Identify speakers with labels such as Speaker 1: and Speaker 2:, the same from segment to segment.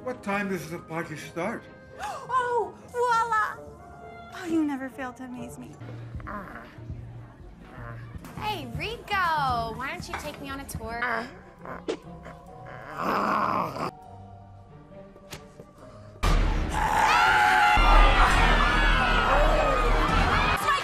Speaker 1: What time does the party start?
Speaker 2: Oh, voila! Oh, you never fail to amaze me.
Speaker 3: Hey, Rico, why don't you take me on a tour?
Speaker 2: My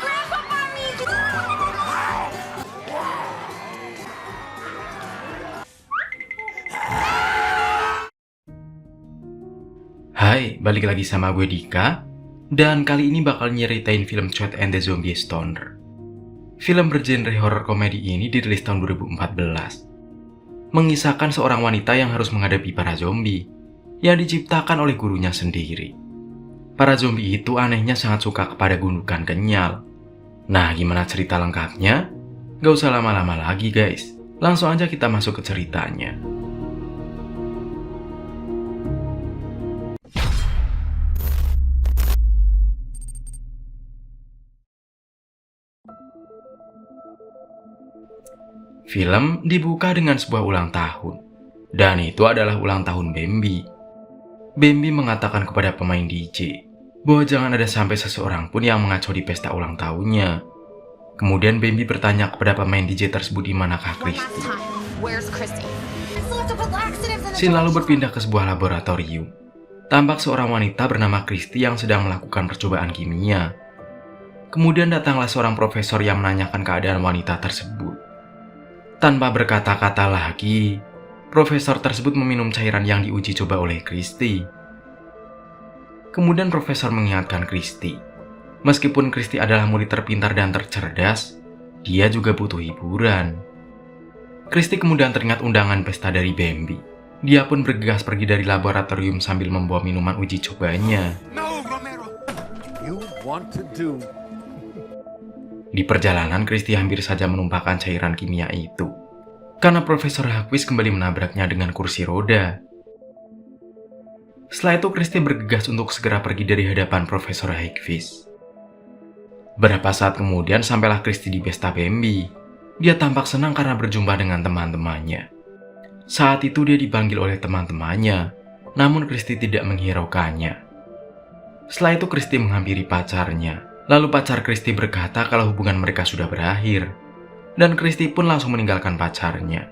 Speaker 2: grandpa mommy!
Speaker 4: Hai, balik lagi sama gue Dika. Dan kali ini bakal nyeritain film Chad and the Zombie Stoner. Film bergenre horror komedi ini dirilis tahun 2014. Mengisahkan seorang wanita yang harus menghadapi para zombie yang diciptakan oleh gurunya sendiri. Para zombie itu anehnya sangat suka kepada gundukan kenyal. Nah, gimana cerita lengkapnya? Gak usah lama-lama lagi guys. Langsung aja kita masuk ke ceritanya. Film dibuka dengan sebuah ulang tahun, dan itu adalah ulang tahun Bambi. Bambi mengatakan kepada pemain DJ bahwa jangan ada sampai seseorang pun yang mengacau di pesta ulang tahunnya. Kemudian Bambi bertanya kepada pemain DJ tersebut di manakah Christy. Scene lalu berpindah ke sebuah laboratorium. Tampak seorang wanita bernama Christy yang sedang melakukan percobaan kimia. Kemudian datanglah seorang profesor yang menanyakan keadaan wanita tersebut. Tanpa berkata-kata lagi, profesor tersebut meminum cairan yang diuji coba oleh Christy. Kemudian profesor mengingatkan Christy, meskipun Christy adalah murid terpintar dan tercerdas, dia juga butuh hiburan. Christy kemudian teringat undangan pesta dari Bambi. Dia pun bergegas pergi dari laboratorium sambil membawa minuman uji cobanya.
Speaker 1: No, Romero. You want to do.
Speaker 4: Di perjalanan, Christy hampir saja menumpahkan cairan kimia itu, karena Profesor Hagquist kembali menabraknya dengan kursi roda. Setelah itu, Christy bergegas untuk segera pergi dari hadapan Profesor Hagquist. Beberapa saat kemudian, sampailah Christy di pesta Bambi. Dia tampak senang karena berjumpa dengan teman-temannya. Saat itu dia dipanggil oleh teman-temannya, namun Christy tidak menghiraukannya. Setelah itu, Christy menghampiri pacarnya. Lalu pacar Christy berkata kalau hubungan mereka sudah berakhir, dan Christy pun langsung meninggalkan pacarnya.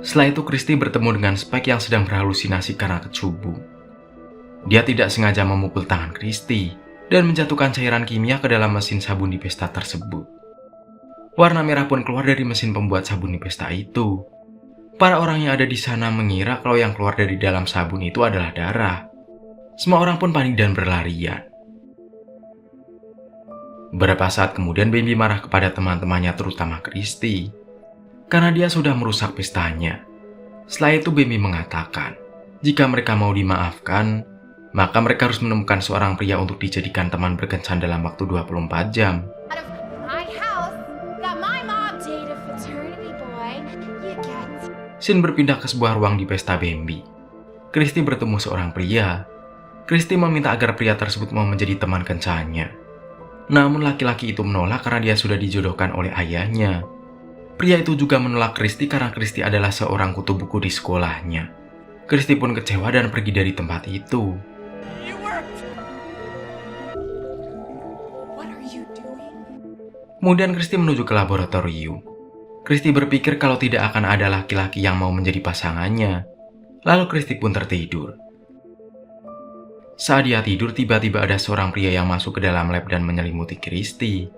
Speaker 4: Setelah itu Christy bertemu dengan Spike yang sedang berhalusinasi karena kecubung. Dia tidak sengaja memukul tangan Christy dan menjatuhkan cairan kimia ke dalam mesin sabun di pesta tersebut. Warna merah pun keluar dari mesin pembuat sabun di pesta itu. Para orang yang ada di sana mengira kalau yang keluar dari dalam sabun itu adalah darah. Semua orang pun panik dan berlarian. Beberapa saat kemudian Bambi marah kepada teman-temannya terutama Christy, karena dia sudah merusak pestanya. Setelah itu Bambi mengatakan, jika mereka mau dimaafkan, maka mereka harus menemukan seorang pria untuk dijadikan teman berkencan dalam waktu 24 jam. Scene berpindah ke sebuah ruang di pesta Bambi. Christy bertemu seorang pria. Christy meminta agar pria tersebut mau menjadi teman kencannya. Namun laki-laki itu menolak karena dia sudah dijodohkan oleh ayahnya. Pria itu juga menolak Christy karena Christy adalah seorang kutu buku di sekolahnya. Christy pun kecewa dan pergi dari tempat itu. Kemudian Christy menuju ke laboratorium. Christy berpikir kalau tidak akan ada laki-laki yang mau menjadi pasangannya. Lalu Christy pun tertidur. Saat dia tidur, tiba-tiba ada seorang pria yang masuk ke dalam lab dan menyelimuti Christy.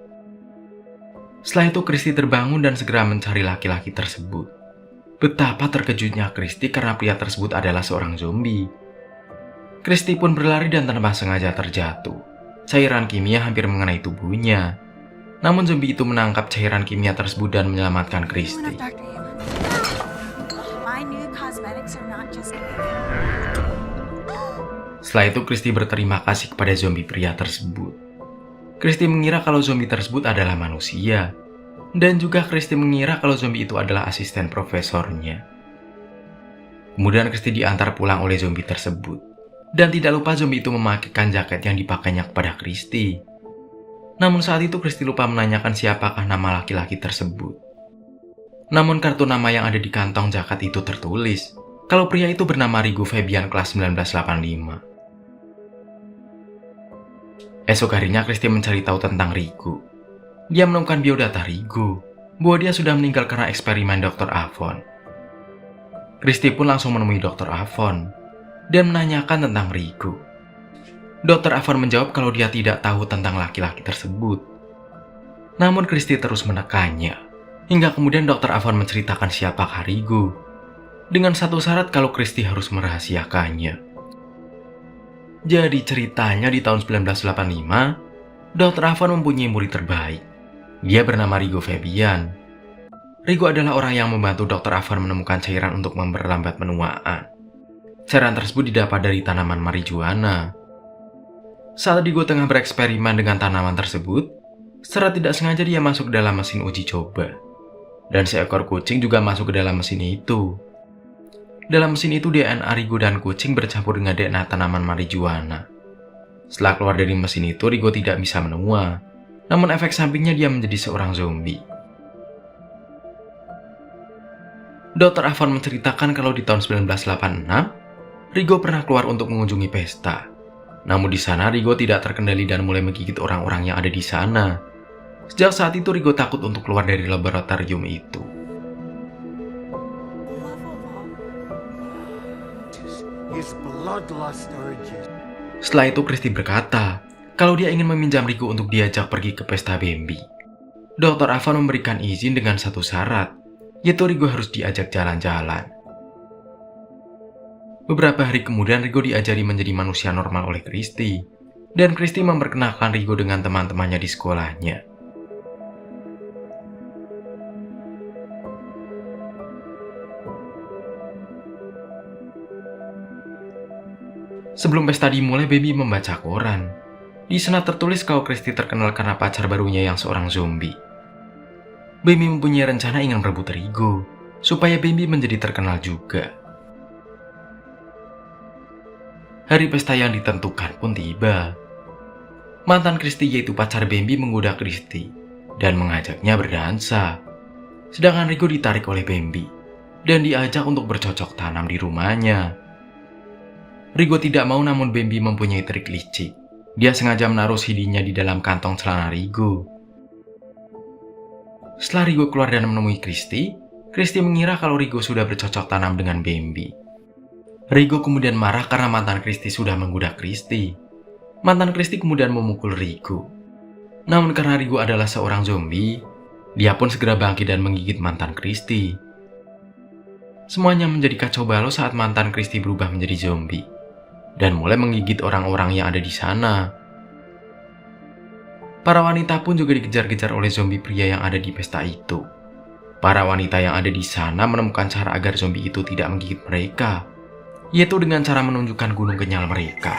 Speaker 4: Setelah itu Christy terbangun dan segera mencari laki-laki tersebut. Betapa terkejutnya Christy karena pria tersebut adalah seorang zombie. Christy pun berlari dan tanpa sengaja terjatuh. Cairan kimia hampir mengenai tubuhnya. Namun zombie itu menangkap cairan kimia tersebut dan menyelamatkan Christy. Setelah itu Christy berterima kasih kepada zombie pria tersebut. Christy mengira kalau zombie tersebut adalah manusia. Dan juga Christy mengira kalau zombie itu adalah asisten profesornya. Kemudian Christy diantar pulang oleh zombie tersebut. Dan tidak lupa zombie itu memakaikan jaket yang dipakainya kepada Christy. Namun saat itu Christy lupa menanyakan siapakah nama laki-laki tersebut. Namun kartu nama yang ada di kantong jaket itu tertulis kalau pria itu bernama Rigo Fabian kelas 1985. Esok harinya Christy mencari tahu tentang Rigo. Dia menemukan biodata Rigo bahwa dia sudah meninggal karena eksperimen Dr. Avon. Christy pun langsung menemui Dr. Avon dan menanyakan tentang Rigo. Dr. Avon menjawab kalau dia tidak tahu tentang laki-laki tersebut. Namun Christy terus menekannya, hingga kemudian Dr. Avon menceritakan siapakah Rigo, dengan satu syarat kalau Christy harus merahasiakannya. Jadi ceritanya di tahun 1985, Dr. Avon mempunyai murid terbaik. Dia bernama Rigo Fabian. Rigo adalah orang yang membantu Dr. Avon menemukan cairan untuk memperlambat penuaan. Cairan tersebut didapat dari tanaman marijuana. Saat Rigo tengah bereksperimen dengan tanaman tersebut, secara tidak sengaja dia masuk ke dalam mesin uji coba. Dan seekor kucing juga masuk ke dalam mesin itu. Dalam mesin itu DNA Rigo dan kucing bercampur dengan DNA tanaman marijuana. Setelah keluar dari mesin itu, Rigo tidak bisa menua. Namun efek sampingnya dia menjadi seorang zombie. Dr. Avon menceritakan kalau di tahun 1986, Rigo pernah keluar untuk mengunjungi pesta. Namun di sana Rigo tidak terkendali dan mulai menggigit orang-orang yang ada di sana. Sejak saat itu Rigo takut untuk keluar dari laboratorium itu.
Speaker 1: His bloodlust urges.
Speaker 4: Setelah itu Christy berkata kalau dia ingin meminjam Rigo untuk diajak pergi ke pesta Bambi. Dr. Avon memberikan izin dengan satu syarat, yaitu Rigo harus diajak jalan-jalan. Beberapa hari kemudian Rigo diajari menjadi manusia normal oleh Christy, dan Christy memperkenalkan Rigo dengan teman-temannya di sekolahnya. Sebelum pesta dimulai, Baby membaca koran. Di sana tertulis kalau Christy terkenal karena pacar barunya yang seorang zombie. Baby mempunyai rencana ingin merebut Rigo, supaya Baby menjadi terkenal juga. Hari pesta yang ditentukan pun tiba. Mantan Christy yaitu pacar Bambi menggoda Christy dan mengajaknya berdansa. Sedangkan Rigo ditarik oleh Bambi dan diajak untuk bercocok tanam di rumahnya. Rigo tidak mau, namun Bambi mempunyai trik licik. Dia sengaja menaruh CD-nya di dalam kantong celana Rigo. Setelah Rigo keluar dan menemui Christy, Christy mengira kalau Rigo sudah bercocok tanam dengan Bambi. Rigo kemudian marah karena mantan Christy sudah menggoda Christy. Mantan Christy kemudian memukul Rigo. Namun karena Rigo adalah seorang zombie, dia pun segera bangkit dan menggigit mantan Christy. Semuanya menjadi kacau balau saat mantan Christy berubah menjadi zombie dan mulai menggigit orang-orang yang ada di sana. Para wanita pun juga dikejar-kejar oleh zombie pria yang ada di pesta itu. Para wanita yang ada di sana menemukan cara agar zombie itu tidak menggigit mereka, yaitu dengan cara menunjukkan gunung kenyal mereka.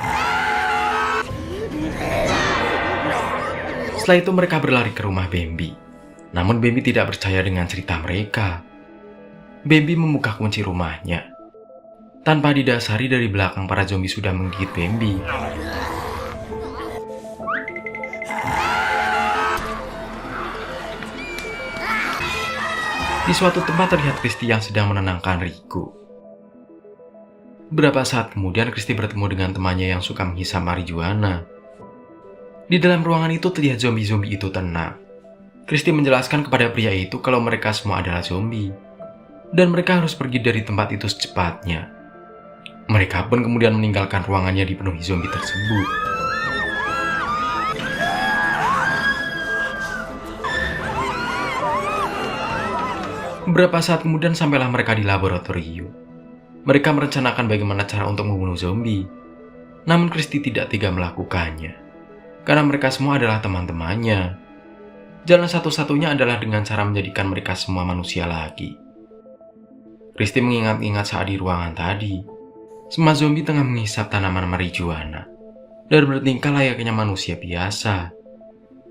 Speaker 4: Setelah itu mereka berlari ke rumah Bambi. Namun Bambi tidak percaya dengan cerita mereka. Bambi membuka kunci rumahnya. Tanpa didasari, dari belakang para zombie sudah menggigit Bambi. Di suatu tempat terlihat Christy yang sedang menenangkan Rigo. Beberapa saat kemudian Christy bertemu dengan temannya yang suka menghisap marijuana. Di dalam ruangan itu terlihat zombie-zombie itu tenang. Christy menjelaskan kepada pria itu kalau mereka semua adalah zombie, dan mereka harus pergi dari tempat itu secepatnya. Mereka pun kemudian meninggalkan ruangannya dipenuhi zombie tersebut. Beberapa saat kemudian sampailah mereka di laboratorium. Mereka merencanakan bagaimana cara untuk membunuh zombie. Namun Christy tidak tega melakukannya, karena mereka semua adalah teman-temannya. Jalan satu-satunya adalah dengan cara menjadikan mereka semua manusia lagi. Christy mengingat-ingat saat di ruangan tadi. Semua zombie tengah menghisap tanaman marijuana dan bertingkah layaknya manusia biasa.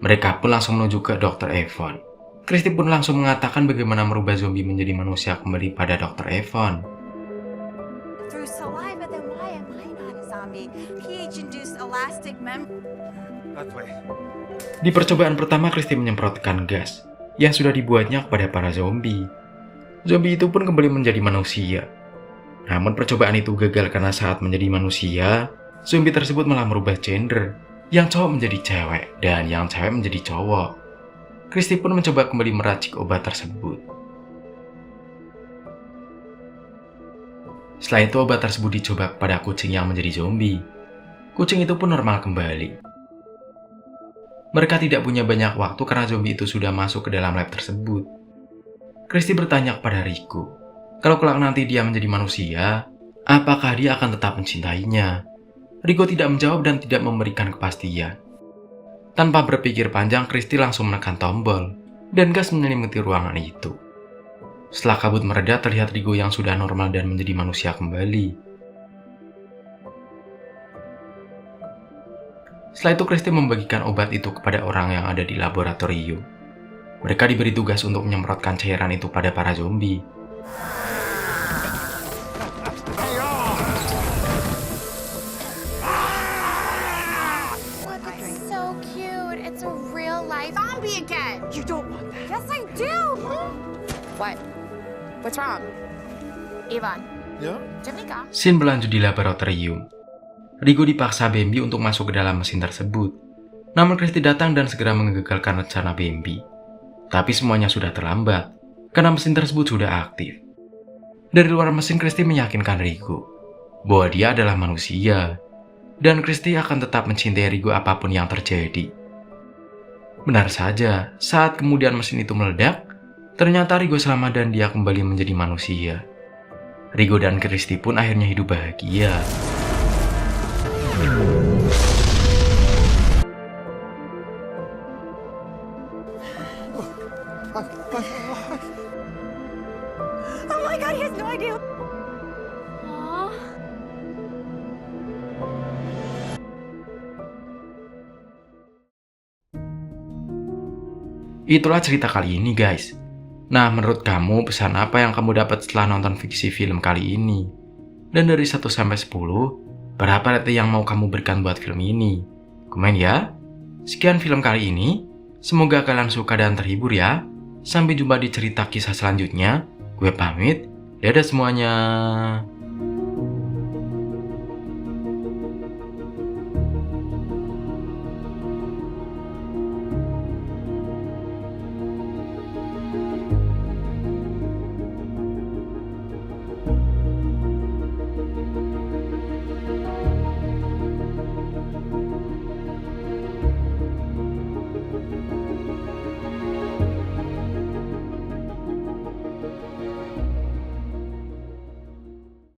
Speaker 4: Mereka pun langsung menuju ke Dr. Avon. Christy pun langsung mengatakan bagaimana merubah zombie menjadi manusia kembali pada Dr. Avon.
Speaker 2: Through saliva, then why am I not a zombie? pH-induced elastic
Speaker 1: That way.
Speaker 4: Di percobaan pertama, Christy menyemprotkan gas yang sudah dibuatnya kepada para zombie. Zombie itu pun kembali menjadi manusia. Namun percobaan itu gagal karena saat menjadi manusia, zombie tersebut malah merubah gender. Yang cowok menjadi cewek dan yang cewek menjadi cowok. Christy pun mencoba kembali meracik obat tersebut. Setelah itu obat tersebut dicoba kepada kucing yang menjadi zombie. Kucing itu pun normal kembali. Mereka tidak punya banyak waktu karena zombie itu sudah masuk ke dalam lab tersebut. Christy bertanya kepada Rico, kalau kelak nanti dia menjadi manusia, apakah dia akan tetap mencintainya? Rico tidak menjawab dan tidak memberikan kepastian. Tanpa berpikir panjang, Christy langsung menekan tombol, dan gas menyelimuti ruangan itu. Setelah kabut mereda, terlihat Rico yang sudah normal dan menjadi manusia kembali. Setelah itu Christy membagikan obat itu kepada orang yang ada di laboratorium. Mereka diberi tugas untuk menyemprotkan cairan itu pada para zombie.
Speaker 3: It's so cute. It's a real life zombie again.
Speaker 2: You don't want that.
Speaker 3: Yes, I do. What? What's wrong? Ivan.
Speaker 1: Yeah?
Speaker 3: Jamaica.
Speaker 4: Scene berlanjut di laboratorium. Rico dipaksa Bambi untuk masuk ke dalam mesin tersebut. Namun Christy datang dan segera menggagalkan rencana Bambi. Tapi semuanya sudah terlambat, karena mesin tersebut sudah aktif. Dari luar mesin, Christy meyakinkan Rico bahwa dia adalah manusia, dan Christy akan tetap mencintai Rico apapun yang terjadi. Benar saja, saat kemudian mesin itu meledak, ternyata Rico selamat dan dia kembali menjadi manusia. Rico dan Christy pun akhirnya hidup bahagia.
Speaker 2: Oh my god, he has no idea.
Speaker 3: Aw.
Speaker 4: Itulah cerita kali ini guys. Nah, menurut kamu pesan apa yang kamu dapat setelah nonton fiksi film kali ini? Dan dari 1 sampai 10, berapa rating yang mau kamu berikan buat film ini? Komen ya. Sekian film kali ini. Semoga kalian suka dan terhibur ya. Sampai jumpa di cerita kisah selanjutnya. Gue pamit. Dadah semuanya.